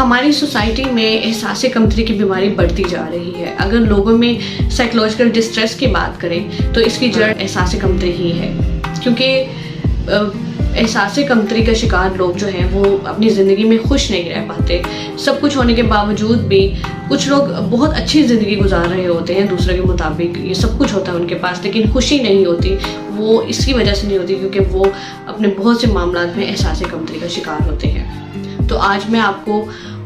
हमारी सोसाइटी में एहसास कमतरी की बीमारी बढ़ती जा रही है। अगर लोगों में साइकोलॉजिकल डिस्ट्रेस की बात करें तो इसकी जड़ एहसास कमतरी ही है, क्योंकि एहसास कमतरी का शिकार लोग जो हैं वो अपनी ज़िंदगी में खुश नहीं रह पाते। सब कुछ होने के बावजूद भी कुछ लोग बहुत अच्छी ज़िंदगी गुजार रहे होते हैं दूसरों के मुताबिक, ये सब कुछ होता है उनके पास, लेकिन खुशी नहीं होती। वो इसकी वजह से नहीं होती क्योंकि वो अपने बहुत से मामलात में एहसास कमतरी का शिकार होते हैं। तो आज मैं आपको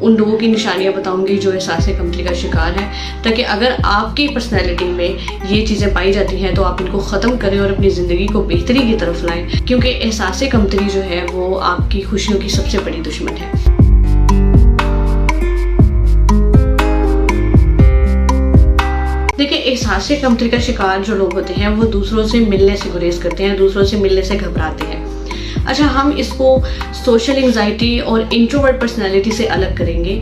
उन लोगों की निशानियां बताऊंगी जो एहसास कमतरी का शिकार है, ताकि अगर आपकी पर्सनैलिटी में ये चीज़ें पाई जाती हैं तो आप इनको ख़त्म करें और अपनी ज़िंदगी को बेहतरी की तरफ लाएं, क्योंकि एहसास कमतरी जो है वो आपकी खुशियों की सबसे बड़ी दुश्मन है। देखिए, एहसास कमतरी का शिकार जो लोग होते हैं वो दूसरों से मिलने से गुरेज करते हैं, दूसरों से मिलने से घबराते हैं। अच्छा, हम इसको सोशल एंजाइटी और इंट्रोवर्ट पर्सनालिटी से अलग करेंगे,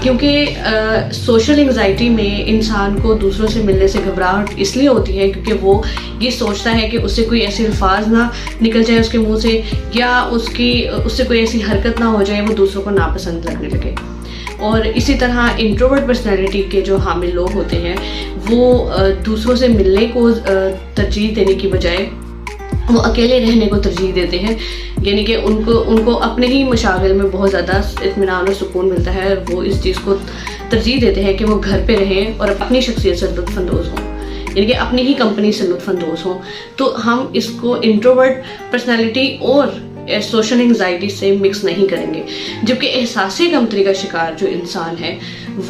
क्योंकि सोशल एंजाइटी में इंसान को दूसरों से मिलने से घबराहट इसलिए होती है क्योंकि वो ये सोचता है कि उससे कोई ऐसे अल्फाज ना निकल जाए उसके मुंह से, या उससे कोई ऐसी हरकत ना हो जाए वो दूसरों को नापसंद लगने लगे। और इसी तरह इंट्रोवर्ट पर्सनालिटी के जो हामिल लोग होते हैं वो दूसरों से मिलने को तरजीह देने की बजाय वो अकेले रहने को तरजीह देते हैं, यानी कि उनको अपने ही मशागिल में बहुत ज़्यादा इत्मीनान और सुकून मिलता है। वो इस चीज़ को तरजीह देते हैं कि वो घर पे रहें और अपनी शख्सियत से लुत्फ़अंदोज़ हों, यानी कि अपनी ही कंपनी से लुत्फ़अंदोज़ हों। तो हम इसको इंट्रोवर्ट पर्सनैलिटी और सोशल एंजाइटी से मिक्स नहीं करेंगे। जबकि एहसास कमतरी का शिकार जो इंसान है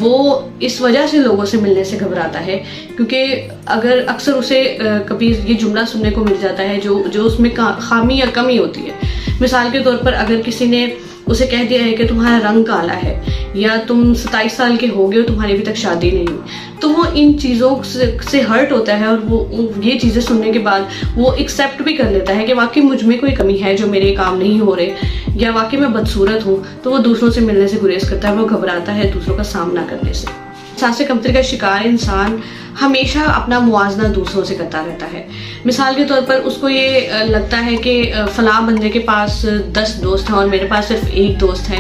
वो इस वजह से लोगों से मिलने से घबराता है क्योंकि अगर अक्सर उसे कभी ये जुमला सुनने को मिल जाता है जो उसमें खामी या कमी होती है। मिसाल के तौर पर अगर किसी ने उसे कह दिया है कि तुम्हारा रंग काला है, या तुम 27 साल के हो गए हो, तुम्हारी अभी तक शादी नहीं हुई, तो वो इन चीज़ों से हर्ट होता है और वो ये चीज़ें सुनने के बाद वो एक्सेप्ट भी कर लेता है कि वाकई मुझ में कोई कमी है जो मेरे काम नहीं हो रहे, या वाकई मैं बदसूरत हूँ। तो वो दूसरों से मिलने से गुरेज करता है, वो घबराता है दूसरों का सामना करने से। एहसास कमतरी का शिकार इंसान हमेशा अपना मुआवजा दूसरों से करता रहता है। मिसाल के तौर पर उसको ये लगता है कि फ़लाँ बंदे के पास 10 दोस्त हैं और मेरे पास सिर्फ एक दोस्त है,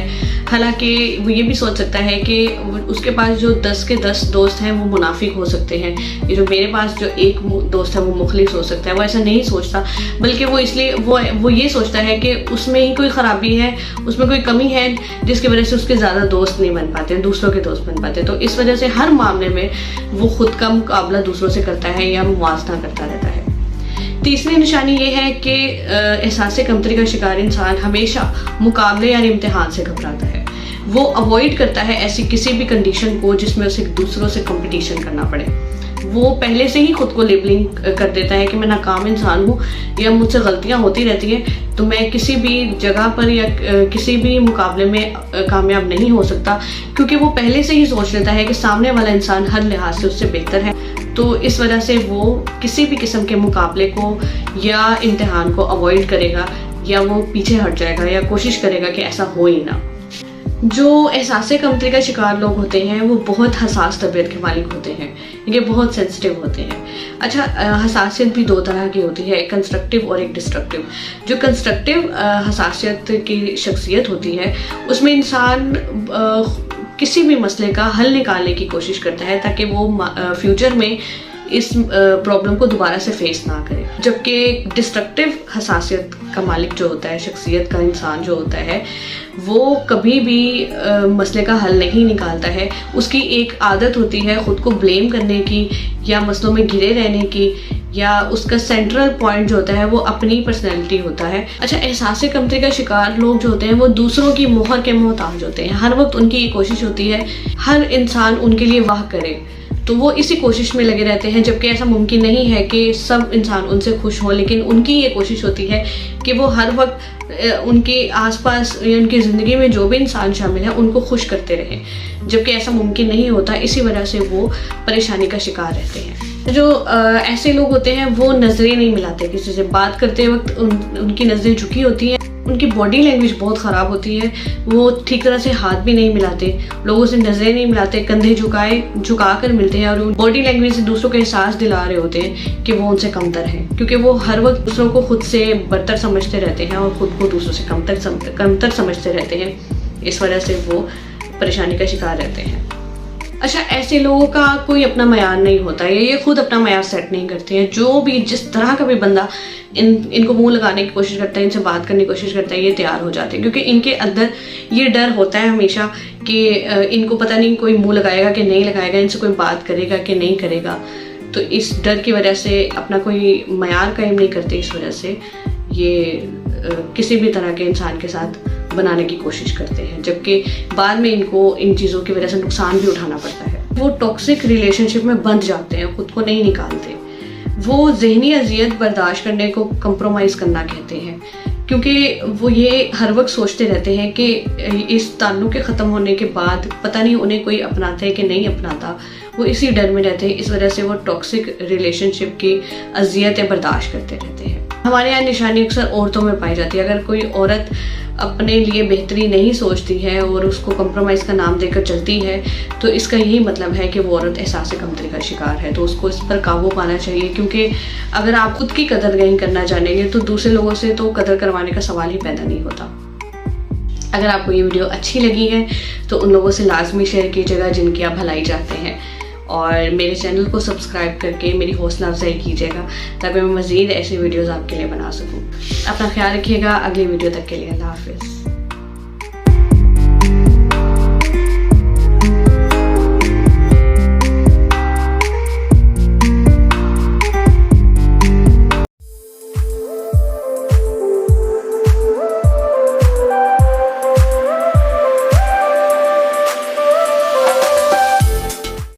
हालांकि वो ये भी सोच सकता है कि उसके पास जो 10 के 10 दोस्त हैं वो मुनाफिक हो सकते हैं, ये जो मेरे पास जो एक दोस्त है वो मुखलिस हो सकता है। वो ऐसा नहीं सोचता, बल्कि वो इसलिए वो ये सोचता है कि उसमें ही कोई ख़राबी है, उसमें कोई कमी है जिसकी वजह से उसके ज़्यादा दोस्त नहीं बन पाते, दूसरों के दोस्त बन पाते। तो इस वजह से हर मामले में वो खुद का मुकाबला दूसरों से करता है या मुवाजना करता रहता है। तीसरी निशानी ये है कि एहसास कमतरी का शिकार इंसान हमेशा मुकाबले या इम्तिहान से घबराता है। वो अवॉइड करता है ऐसी किसी भी कंडीशन को जिसमें उसे दूसरों से कंपटीशन करना पड़े। वो पहले से ही खुद को लेबलिंग कर देता है कि मैं नाकाम इंसान हूँ या मुझसे गलतियाँ होती रहती हैं, तो मैं किसी भी जगह पर या किसी भी मुकाबले में कामयाब नहीं हो सकता, क्योंकि वो पहले से ही सोच लेता है कि सामने वाला इंसान हर लिहाज से उससे बेहतर है। तो इस वजह से वो किसी भी किस्म के मुकाबले को या इम्तिहान को अवॉइड करेगा, या वो पीछे हट जाएगा या कोशिश करेगा कि ऐसा हो ही ना। जो एहसास कमतरी का शिकार लोग होते हैं वो बहुत हसास तबीयत के मालिक होते हैं, ये बहुत सेंसिटिव होते हैं। अच्छा, हसासियत भी दो तरह की होती है, एक कंस्ट्रक्टिव और एक डिस्ट्रक्टिव। जो कंस्ट्रक्टिव हसासियत की शख्सियत होती है उसमें इंसान किसी भी मसले का हल निकालने की कोशिश करता है ताकि वो फ्यूचर में इस प्रॉब्लम को दोबारा से फेस ना करे। जबकि डिस्ट्रक्टिव हसासियत का मालिक जो होता है, शख्सियत का इंसान जो होता है, वो कभी भी मसले का हल नहीं निकालता है। उसकी एक आदत होती है खुद को ब्लेम करने की या मसलों में घिरे रहने की, या उसका सेंट्रल पॉइंट जो होता है वो अपनी पर्सनैलिटी होता है। अच्छा, एहसास कमतरी का शिकार लोग जो होते हैं वो दूसरों की मोहर के मोहताज होते हैं। हर वक्त उनकी ये कोशिश होती है हर इंसान उनके लिए वाह करे, तो वो इसी कोशिश में लगे रहते हैं। जबकि ऐसा मुमकिन नहीं है कि सब इंसान उनसे खुश हों, लेकिन उनकी ये कोशिश होती है कि वो हर वक्त उनके आसपास या उनकी ज़िंदगी में जो भी इंसान शामिल है उनको खुश करते रहें, जबकि ऐसा मुमकिन नहीं होता। इसी वजह से वो परेशानी का शिकार रहते हैं। जो ऐसे लोग होते हैं वो नज़रें नहीं मिलाते, किसी से बात करते वक्त उनकी नज़रें झुकी होती हैं, उनकी बॉडी लैंग्वेज बहुत ख़राब होती है, वो ठीक तरह से हाथ भी नहीं मिलाते, लोगों से नज़रें नहीं मिलाते, कंधे झुका कर मिलते हैं, और बॉडी लैंग्वेज से दूसरों को एहसास दिला रहे होते हैं कि वो उनसे कमतर हैं, क्योंकि वो हर वक्त दूसरों को खुद से बरतर समझते रहते हैं और खुद को दूसरों से कमतर समझते रहते हैं। इस वजह से वो परेशानी का शिकार रहते हैं। अच्छा, ऐसे लोगों का कोई अपना मयार नहीं होता है, ये खुद अपना मयार सेट नहीं करते हैं। जो भी जिस तरह का भी बंदा इनको मुंह लगाने की कोशिश करता है, इनसे बात करने की कोशिश करता है, ये तैयार हो जाते हैं, क्योंकि इनके अंदर ये डर होता है हमेशा कि इनको पता नहीं कोई मुंह लगाएगा कि नहीं लगाएगा, इनसे कोई बात करेगा कि नहीं करेगा। तो इस डर की वजह से अपना कोई मयार कायम नहीं करते, इस वजह से ये किसी भी तरह के इंसान के साथ बनाने की कोशिश करते हैं, जबकि बाद में इनको इन चीज़ों की वजह से नुकसान भी उठाना पड़ता है। वो टॉक्सिक रिलेशनशिप में बंध जाते हैं, खुद को नहीं निकालते। वो ज़हनी अजियत बर्दाश्त करने को कंप्रोमाइज़ करना कहते हैं, क्योंकि वो ये हर वक्त सोचते रहते हैं कि इस ताल्लुक़ के ख़त्म होने के बाद पता नहीं उन्हें कोई अपनाता है कि नहीं अपनाता। वो इसी डर में रहते हैं, इस वजह से वो टॉक्सिक रिलेशनशिप की अजियतें बर्दाश्त करते रहते हैं। हमारे यहाँ निशानी अक्सर औरतों में पाई जाती है। अगर कोई औरत अपने लिए बेहतरी नहीं सोचती है और उसको कंप्रोमाइज़ का नाम देकर चलती है, तो इसका यही मतलब है कि वो औरत एहसास कमतरी का शिकार है। तो उसको इस पर काबू पाना चाहिए, क्योंकि अगर आप खुद की कदर नहीं करना जानेंगे तो दूसरे लोगों से तो कदर करवाने का सवाल ही पैदा नहीं होता। अगर आपको ये वीडियो अच्छी लगी है तो उन लोगों से लाजमी शेयर कीजिएगा जिनकी आप भलाई चाहते हैं, और मेरे चैनल को सब्सक्राइब करके मेरी हौसला अफजाई कीजिएगा ताकि मैं मज़ीद ऐसे वीडियोज़ आपके लिए बना सकूँ। अपना ख्याल रखिएगा। अगली वीडियो तक के लिए अल्लाह हाफ़िज़।